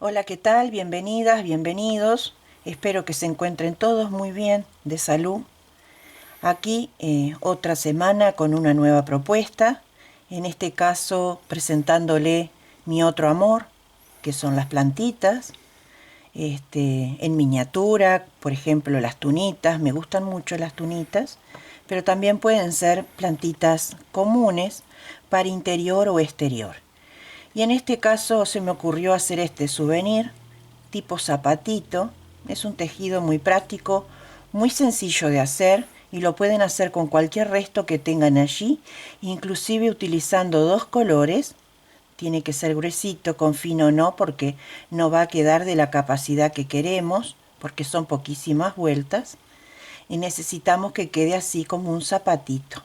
Hola, ¿qué tal? Bienvenidas, bienvenidos. Espero que se encuentren todos muy bien, de salud. Aquí otra semana con una nueva propuesta, en este caso presentándole mi otro amor, que son las plantitas, en miniatura, por ejemplo las tunitas, me gustan mucho las tunitas, pero también pueden ser plantitas comunes para interior o exterior. Y en este caso se me ocurrió hacer este souvenir tipo zapatito. Es un tejido muy práctico, muy sencillo de hacer y lo pueden hacer con cualquier resto que tengan allí, inclusive utilizando dos colores. Tiene que ser gruesito, con fino no, porque no va a quedar de la capacidad que queremos, porque son poquísimas vueltas. Y necesitamos que quede así como un zapatito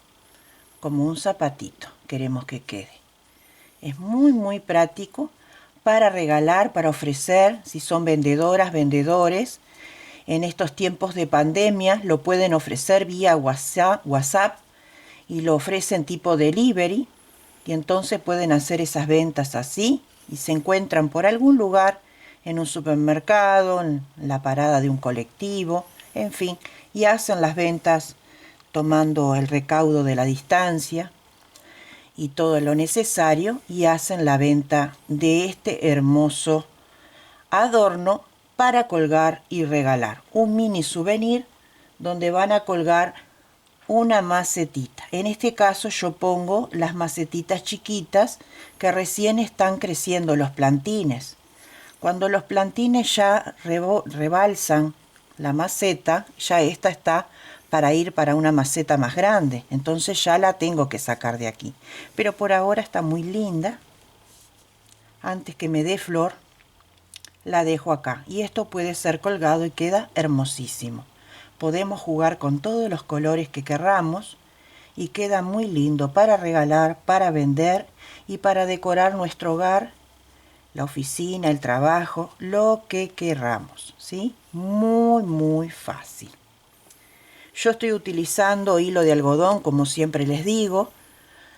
queremos que quede. Es muy muy práctico para regalar, para ofrecer, si son vendedoras, vendedores. En estos tiempos de pandemia lo pueden ofrecer vía WhatsApp y lo ofrecen tipo delivery, y entonces pueden hacer esas ventas así y se encuentran por algún lugar, en un supermercado, en la parada de un colectivo, en fin, y hacen las ventas tomando el recaudo de la distancia y todo lo necesario, y hacen la venta de este hermoso adorno para colgar y regalar. Un mini souvenir donde van a colgar una macetita. En este caso yo pongo las macetitas chiquitas que recién están creciendo los plantines. Cuando los plantines ya rebalsan la maceta, ya esta está para ir para una maceta más grande. Entonces ya la tengo que sacar de aquí. Pero por ahora está muy linda. Antes que me dé flor, la dejo acá. Y esto puede ser colgado y queda hermosísimo. Podemos jugar con todos los colores que querramos y queda muy lindo para regalar, para vender y para decorar nuestro hogar, la oficina, el trabajo, lo que querramos, ¿sí? Muy, muy fácil. Yo estoy utilizando hilo de algodón, como siempre les digo,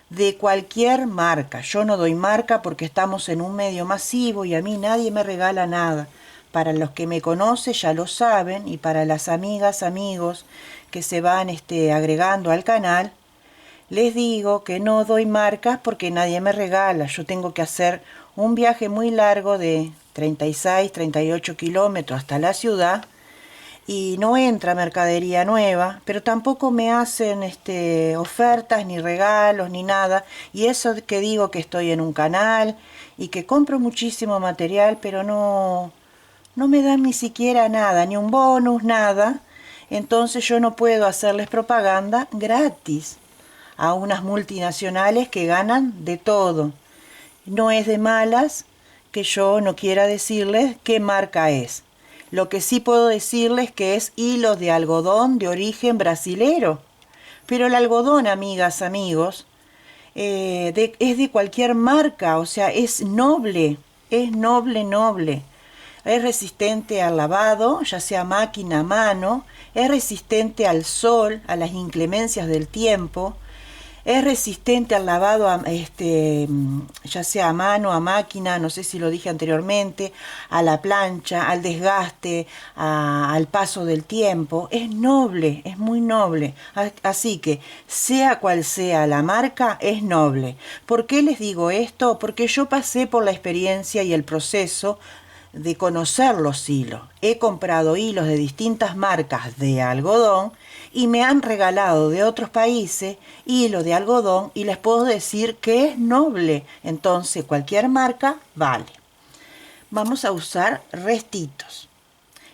de cualquier marca. Yo no doy marca porque estamos en un medio masivo y a mí nadie me regala nada. Para los que me conocen ya lo saben, y para las amigas, amigos que se van agregando al canal, les digo que no doy marcas porque nadie me regala. Yo tengo que hacer un viaje muy largo de 36, 38 kilómetros hasta la ciudad y no entra mercadería nueva, pero tampoco me hacen ofertas ni regalos ni nada. Y eso que digo que estoy en un canal y que compro muchísimo material, pero no me dan ni siquiera nada, ni un bonus, nada. Entonces yo no puedo hacerles propaganda gratis a unas multinacionales que ganan de todo. No es de malas que yo no quiera decirles qué marca es. Lo que sí puedo decirles que es hilo de algodón de origen brasilero. Pero el algodón, amigas, amigos, es de cualquier marca, o sea, es noble, noble. Es resistente al lavado, ya sea máquina a mano, es resistente al sol, a las inclemencias del tiempo, es resistente al lavado, ya sea a mano, a máquina, no sé si lo dije anteriormente, a la plancha, al desgaste, al paso del tiempo. Es noble, es muy noble. Así que, sea cual sea la marca, es noble. ¿Por qué les digo esto? Porque yo pasé por la experiencia y el proceso de conocer los hilos. He comprado hilos de distintas marcas de algodón y me han regalado de otros países hilo de algodón y les puedo decir que es noble. Entonces cualquier marca vale. Vamos a usar restitos.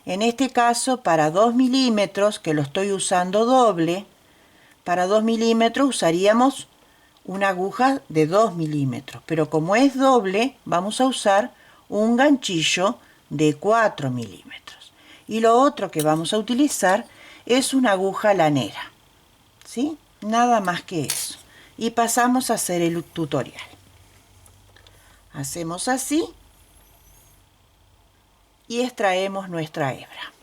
En este caso para 2 milímetros, que lo estoy usando doble, para 2 milímetros usaríamos una aguja de 2 milímetros, pero como es doble vamos a usar un ganchillo de 4 milímetros. Y lo otro que vamos a utilizar es una aguja lanera, ¿sí? Nada más que eso. Y pasamos a hacer el tutorial. Hacemos así y extraemos nuestra hebra.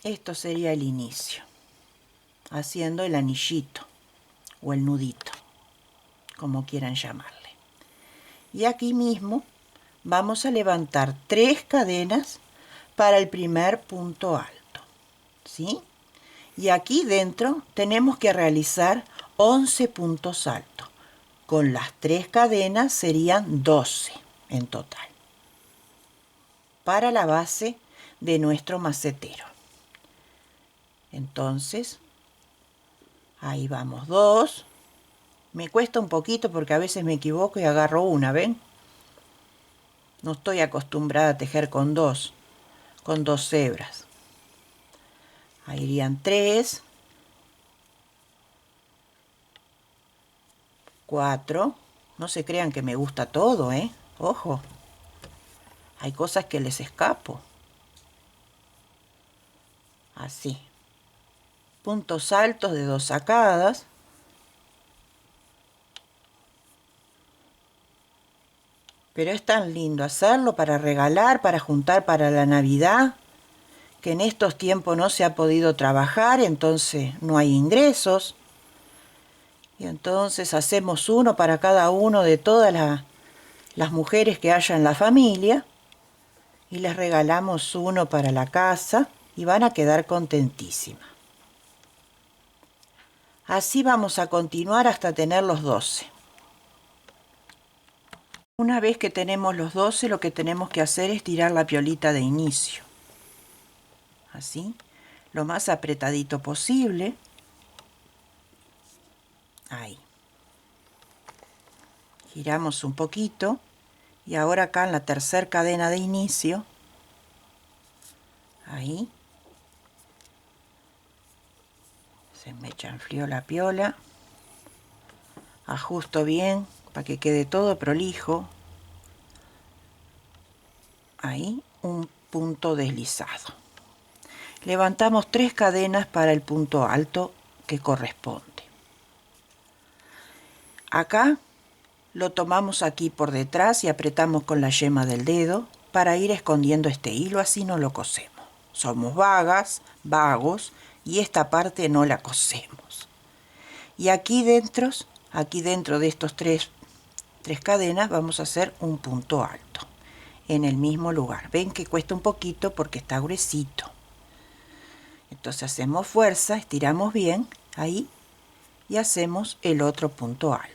Esto sería el inicio, haciendo el anillito o el nudito, como quieran llamarle. Y aquí mismo vamos a levantar 3 cadenas para el primer punto alto, ¿sí? Y aquí dentro tenemos que realizar 11 puntos altos. Con las 3 cadenas serían 12 en total para la base de nuestro macetero. Entonces, ahí vamos 2. Me cuesta un poquito porque a veces me equivoco y agarro una, ¿ven? No estoy acostumbrada a tejer con dos hebras. Ahí irían 3, 4. No se crean que me gusta todo, ¿eh? Ojo, hay cosas que les escapo. Así. Puntos altos de 2 sacadas. Pero es tan lindo hacerlo para regalar, para juntar para la Navidad, que en estos tiempos no se ha podido trabajar, entonces no hay ingresos. Y entonces hacemos uno para cada uno de todas las mujeres que haya en la familia y les regalamos uno para la casa y van a quedar contentísimas. Así vamos a continuar hasta tener los 12. Una vez que tenemos los 12, lo que tenemos que hacer es tirar la piolita de inicio. Así, lo más apretadito posible. Ahí. Giramos un poquito y ahora acá en la tercera cadena de inicio, ahí, se me chanflió la piola, ajusto bien para que quede todo prolijo, ahí un punto deslizado. Levantamos 3 cadenas para el punto alto que corresponde. Acá lo tomamos aquí por detrás y apretamos con la yema del dedo para ir escondiendo este hilo, así no lo cosemos. Somos vagas, vagos, y esta parte no la cosemos. Y aquí dentro de estos tres cadenas vamos a hacer un punto alto en el mismo lugar. Ven que cuesta un poquito porque está gruesito. Entonces hacemos fuerza, estiramos bien ahí y hacemos el otro punto alto.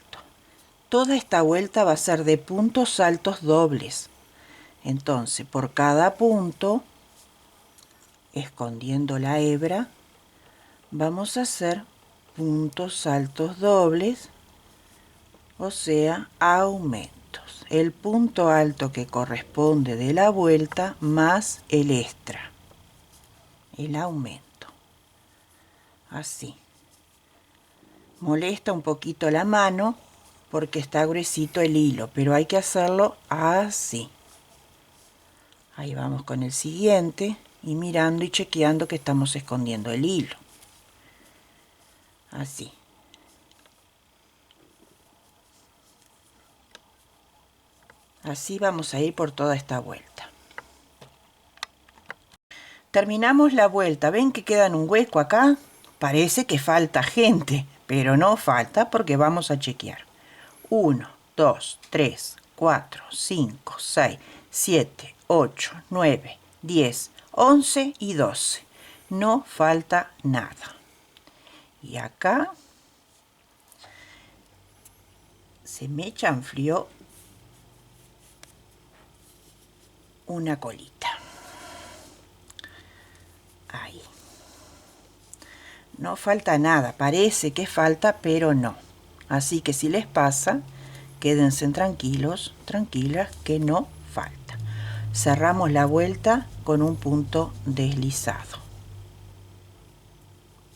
Toda esta vuelta va a ser de puntos altos dobles. Entonces, por cada punto, escondiendo la hebra, vamos a hacer puntos altos dobles, o sea, aumentos. El punto alto que corresponde de la vuelta más el extra, el aumento. Así. Molesta un poquito la mano porque está gruesito el hilo, pero hay que hacerlo así. Ahí vamos con el siguiente y mirando y chequeando que estamos escondiendo el hilo. Así. Así vamos a ir por toda esta vuelta. Terminamos la vuelta. ¿Ven que queda un hueco acá? Parece que falta gente, pero no falta porque vamos a chequear. 1, 2, 3, 4, 5, 6, 7, 8, 9, 10, 11 y 12. No falta nada. Y acá se me chanflió una colita. Ahí. No falta nada, parece que falta, pero no. Así que si les pasa, quédense tranquilos, tranquilas, que no falta. Cerramos la vuelta con un punto deslizado.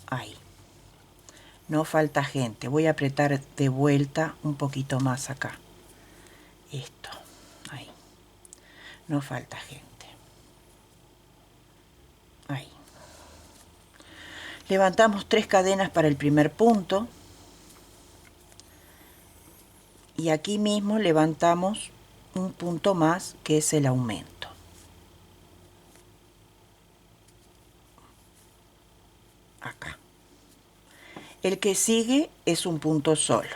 Ahí. No falta gente. Voy a apretar de vuelta un poquito más acá. Esto. Ahí. No falta gente. Ahí. Levantamos 3 cadenas para el primer punto. Y aquí mismo levantamos un punto más, que es el aumento. Acá. El que sigue es un punto solo.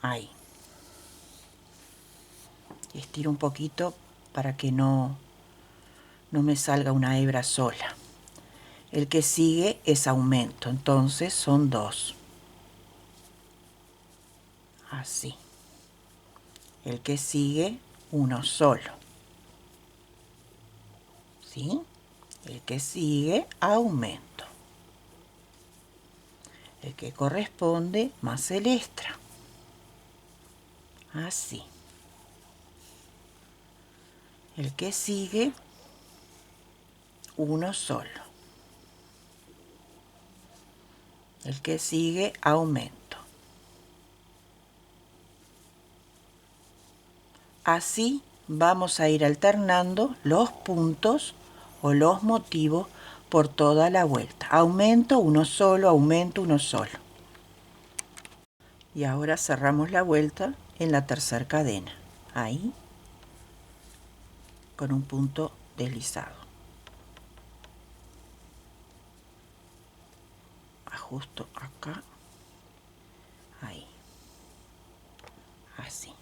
Ahí. Estiro un poquito para que no me salga una hebra sola. El que sigue es aumento, entonces son 2. Así. El que sigue, uno solo. ¿Sí? El que sigue, aumento. El que corresponde más el extra. Así. El que sigue, uno solo. El que sigue, aumento. Así vamos a ir alternando los puntos o los motivos por toda la vuelta. Aumento, uno solo, aumento, uno solo. Y ahora cerramos la vuelta en la tercera cadena. Ahí, con un punto deslizado. Ajusto acá. Ahí. Así.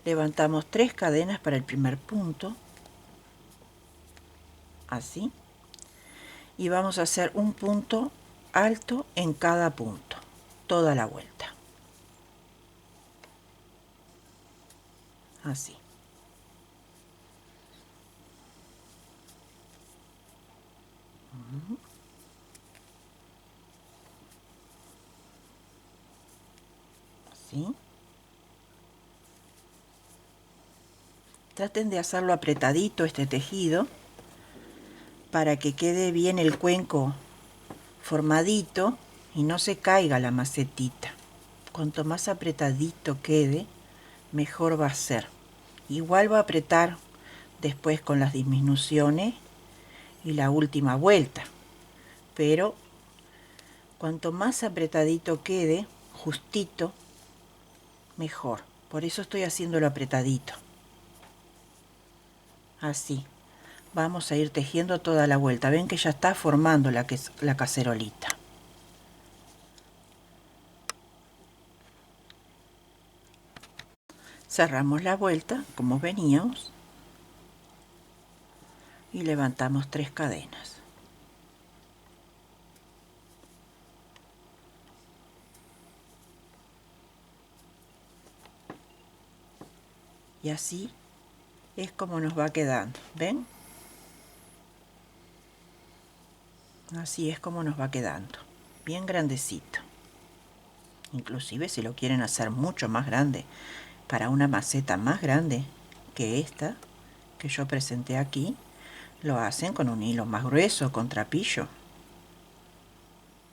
Levantamos 3 cadenas para el primer punto. Así. Y vamos a hacer un punto alto en cada punto. Toda la vuelta. Así. Así. Traten de hacerlo apretadito este tejido para que quede bien el cuenco formadito y no se caiga la macetita. Cuanto más apretadito quede, mejor va a ser. Igual va a apretar después con las disminuciones y la última vuelta, pero cuanto más apretadito quede, justito, mejor. Por eso estoy haciéndolo apretadito. Así. Vamos a ir tejiendo toda la vuelta. Ven que ya está formando la cacerolita. Cerramos la vuelta como veníamos y levantamos 3 cadenas. Y así es como nos va quedando. ¿Ven? Así es como nos va quedando. Bien grandecito. Inclusive si lo quieren hacer mucho más grande, para una maceta más grande que esta que yo presenté aquí, lo hacen con un hilo más grueso, con trapillo.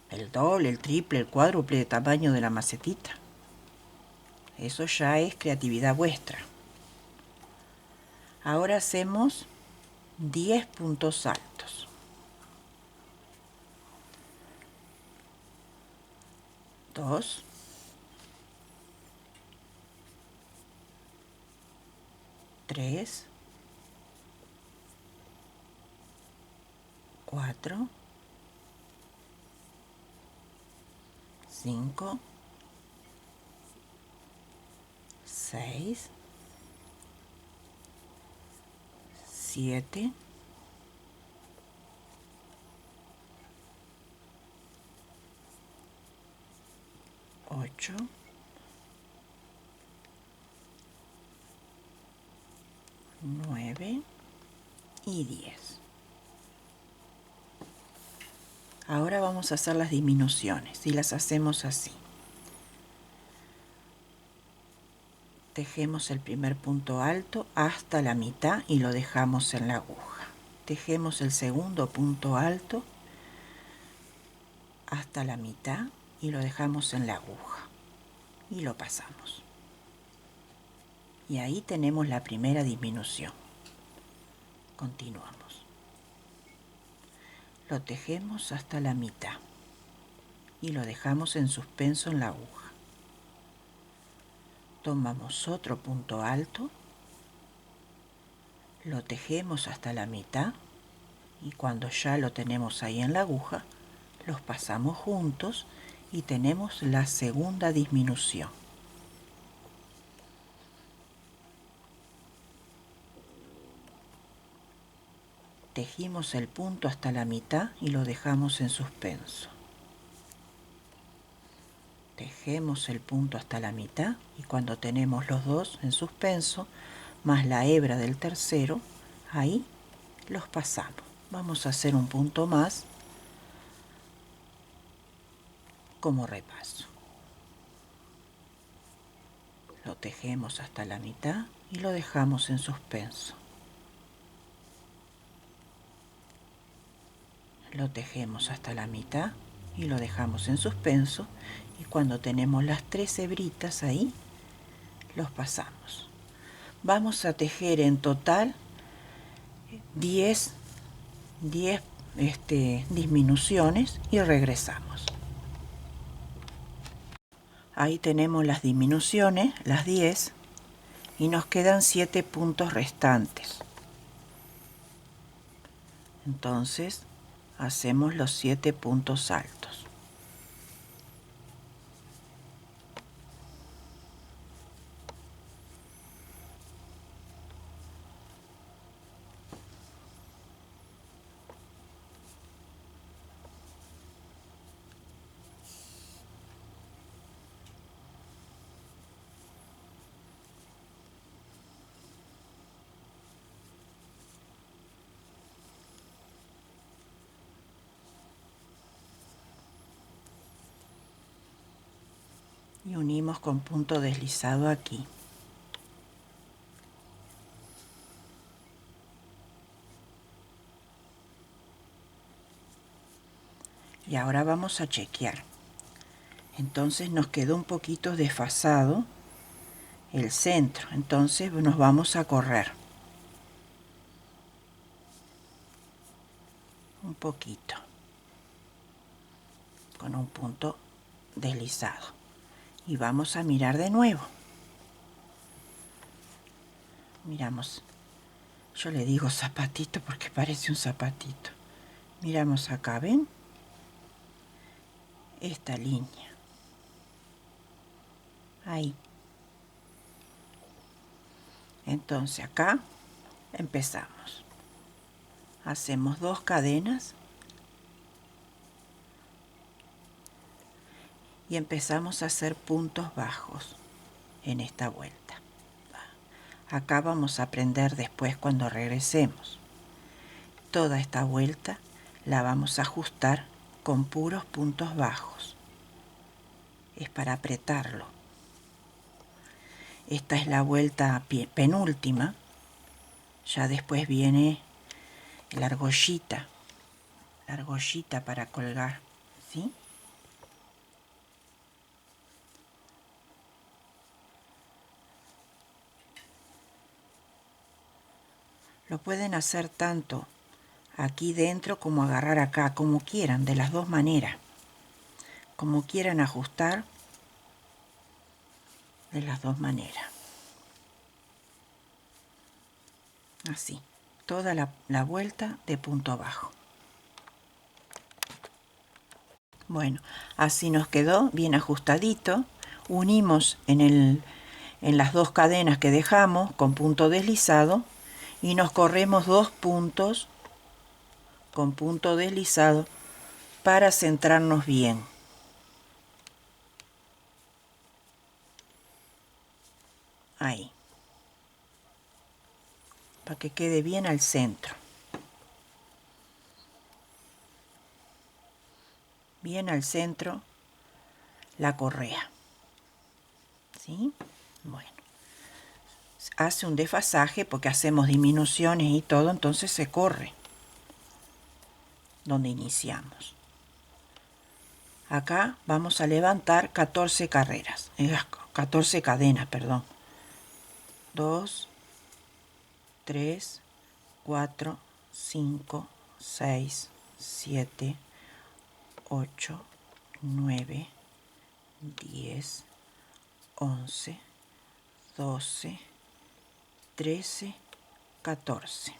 El doble, el triple, el cuádruple de tamaño de la macetita. Eso ya es creatividad vuestra. Ahora hacemos 10 puntos altos. 2, 3, 4, 5, 6, 7, 8, 9 y 10. Ahora vamos a hacer las disminuciones y las hacemos así. Tejemos el primer punto alto hasta la mitad y lo dejamos en la aguja. Tejemos el segundo punto alto hasta la mitad y lo dejamos en la aguja y lo pasamos. Y ahí tenemos la primera disminución. Continuamos. Lo tejemos hasta la mitad y lo dejamos en suspenso en la aguja. Tomamos otro punto alto, lo tejemos hasta la mitad y cuando ya lo tenemos ahí en la aguja, los pasamos juntos y tenemos la segunda disminución. Tejimos el punto hasta la mitad y lo dejamos en suspenso. Tejemos el punto hasta la mitad y cuando tenemos los dos en suspenso, más la hebra del tercero, ahí los pasamos. Vamos a hacer un punto más como repaso. Lo tejemos hasta la mitad y lo dejamos en suspenso. Lo tejemos hasta la mitad y lo dejamos en suspenso, y cuando tenemos las 3 hebritas ahí, los pasamos. Vamos a tejer en total 10 disminuciones y regresamos. Ahí tenemos las disminuciones, las 10, y nos quedan 7 puntos restantes. Entonces hacemos los 7 puntos altos. Y unimos con punto deslizado aquí. Y ahora vamos a chequear. Entonces nos quedó un poquito desfasado el centro, entonces nos vamos a correr un poquito con un punto deslizado y vamos a mirar de nuevo. Miramos, yo le digo zapatito porque parece un zapatito. Miramos acá, ¿ven? Esta línea. Ahí. Entonces acá empezamos. Hacemos 2 cadenas y empezamos a hacer puntos bajos en esta vuelta. Acá vamos a aprender después cuando regresemos. Toda esta vuelta la vamos a ajustar con puros puntos bajos. Es para apretarlo. Esta es la vuelta penúltima. Ya después viene la argollita para colgar, ¿sí? Lo pueden hacer tanto aquí dentro como agarrar acá, como quieran, de las dos maneras. Como quieran ajustar, de las dos maneras. Así, toda la vuelta de punto bajo. Bueno, así nos quedó bien ajustadito. Unimos en las 2 cadenas que dejamos con punto deslizado y nos corremos 2 puntos con punto deslizado para centrarnos bien. Ahí, para que quede bien al centro. Bien al centro la correa. ¿Sí? Bueno. Hace un desfasaje porque hacemos disminuciones y todo, entonces se corre donde iniciamos. Acá vamos a levantar 14 carreras, 14 cadenas, perdón. 2, 3, 4, 5, 6, 7, 8, 9, 10, 11, 12, 13, 14.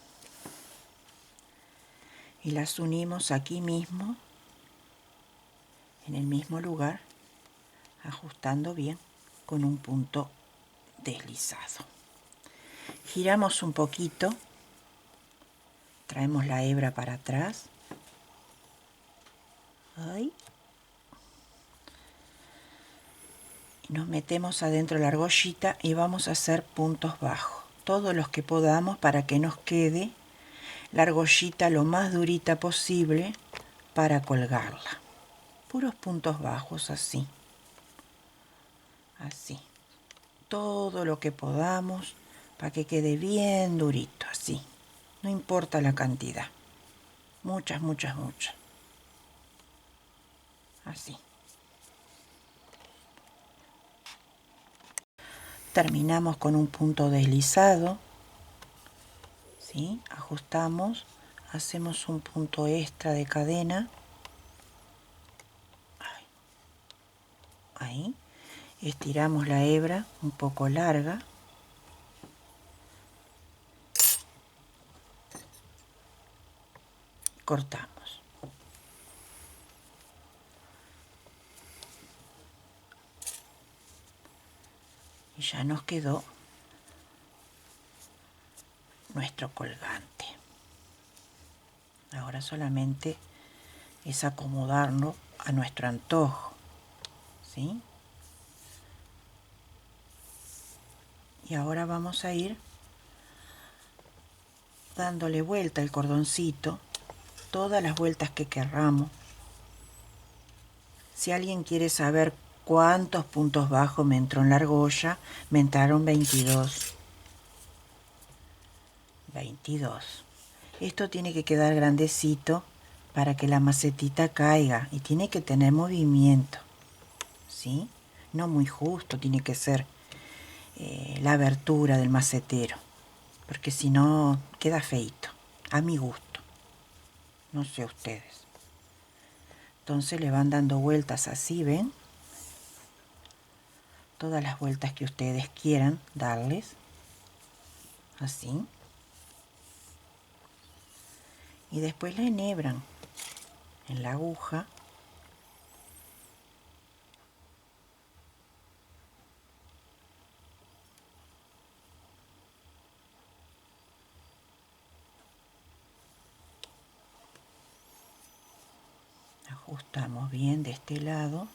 Y las unimos aquí mismo, en el mismo lugar, ajustando bien con un punto deslizado. Giramos un poquito Traemos la hebra para atrás. Ahí. Y nos metemos adentro de la argollita y vamos a hacer puntos bajos. Todos los que podamos para que nos quede la argollita lo más durita posible para colgarla. Puros puntos bajos así. Así. Todo lo que podamos para que quede bien durito, así. No importa la cantidad. Muchas, muchas, muchas. Así. Terminamos con un punto deslizado. ¿Sí? Ajustamos. Hacemos un punto extra de cadena. Ahí. Estiramos la hebra un poco larga. Cortamos. Y ya nos quedó nuestro colgante. Ahora solamente es acomodarlo a nuestro antojo, ¿sí? Y ahora vamos a ir dándole vuelta al cordoncito, todas las vueltas que querramos. Si alguien quiere saber cuántos puntos bajos me entró en la argolla, me entraron 22. 22. Esto tiene que quedar grandecito para que la macetita caiga y tiene que tener movimiento, ¿sí? No muy justo, tiene que ser la abertura del macetero, porque si no queda feito, a mi gusto, no sé ustedes. Entonces le van dando vueltas así, ¿ven? Todas las vueltas que ustedes quieran darles, así. Y después la enhebran en la aguja. Ajustamos bien de este lado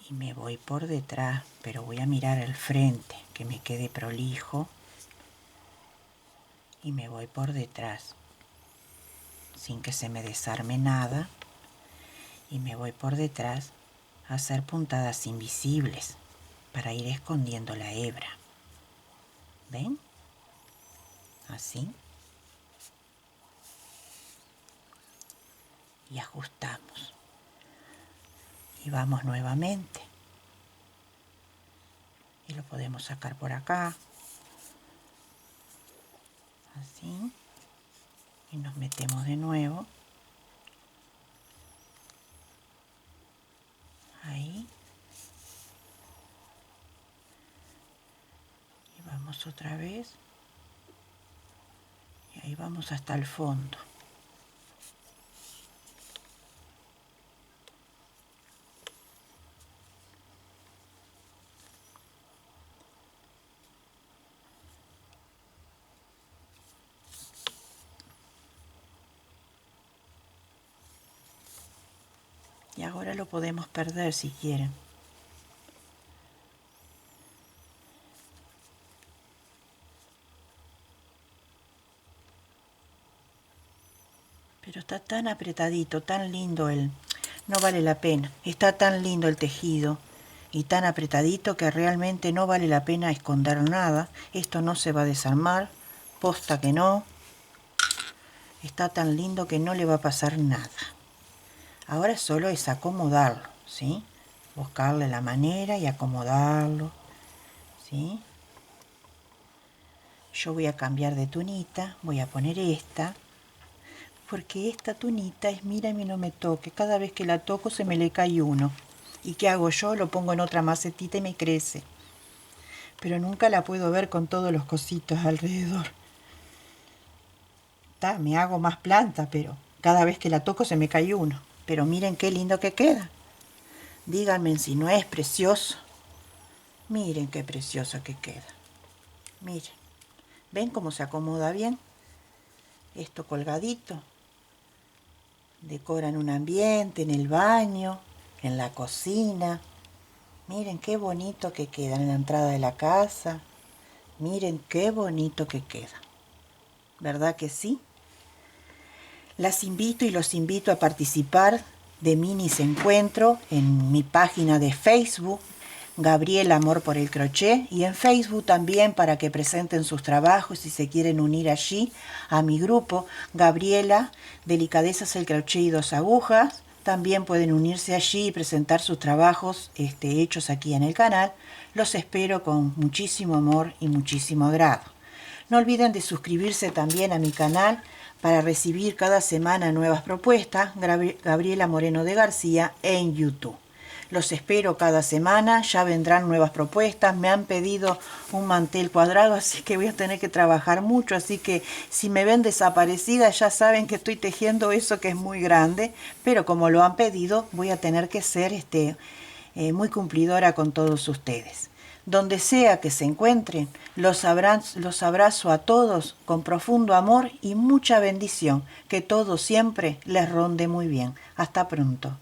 y me voy por detrás, pero voy a mirar al frente, que me quede prolijo. Y me voy por detrás, sin que se me desarme nada. Y me voy por detrás a hacer puntadas invisibles para ir escondiendo la hebra. ¿Ven? Así. Y ajustamos. Y vamos nuevamente. Y lo podemos sacar por acá. Así. Y nos metemos de nuevo. Ahí. Y vamos otra vez. Y ahí vamos hasta el fondo. Y ahora lo podemos perder si quieren. Pero está tan apretadito, tan lindo el... No vale la pena. Está tan lindo el tejido y tan apretadito que realmente no vale la pena esconder nada. Esto no se va a desarmar. Posta que no. Está tan lindo que no le va a pasar nada. Ahora solo es acomodarlo, ¿sí? Buscarle la manera y acomodarlo, ¿sí? Yo voy a cambiar de tunita, voy a poner esta, porque esta tunita es mírame no me toque, cada vez que la toco se me le cae uno. ¿Y qué hago yo? Lo pongo en otra macetita y me crece. Pero nunca la puedo ver con todos los cositos alrededor. Me hago más planta, pero cada vez que la toco se me cae uno. Pero miren qué lindo que queda. Díganme si no es precioso. Miren qué precioso que queda. Miren. ¿Ven cómo se acomoda bien? esto colgadito. Decoran un ambiente en el baño, en la cocina. Miren qué bonito que queda en la entrada de la casa. Miren qué bonito que queda. ¿Verdad que sí? Las invito y los invito a participar de minis encuentro en mi página de Facebook, Gabriela Amor por el Crochet, y en Facebook también para que presenten sus trabajos si se quieren unir allí a mi grupo, Gabriela, Delicadezas el Crochet y 2 agujas. También pueden unirse allí y presentar sus trabajos hechos aquí en el canal. Los espero con muchísimo amor y muchísimo agrado. No olviden de suscribirse también a mi canal para recibir cada semana nuevas propuestas, Gabriela Moreno de García, en YouTube. Los espero cada semana, ya vendrán nuevas propuestas. Me han pedido un mantel cuadrado, así que voy a tener que trabajar mucho. Así que si me ven desaparecida, ya saben que estoy tejiendo eso que es muy grande. Pero como lo han pedido, voy a tener que ser muy cumplidora con todos ustedes. Donde sea que se encuentren, los abrazo a todos con profundo amor y mucha bendición. Que todo siempre les ronde muy bien. Hasta pronto.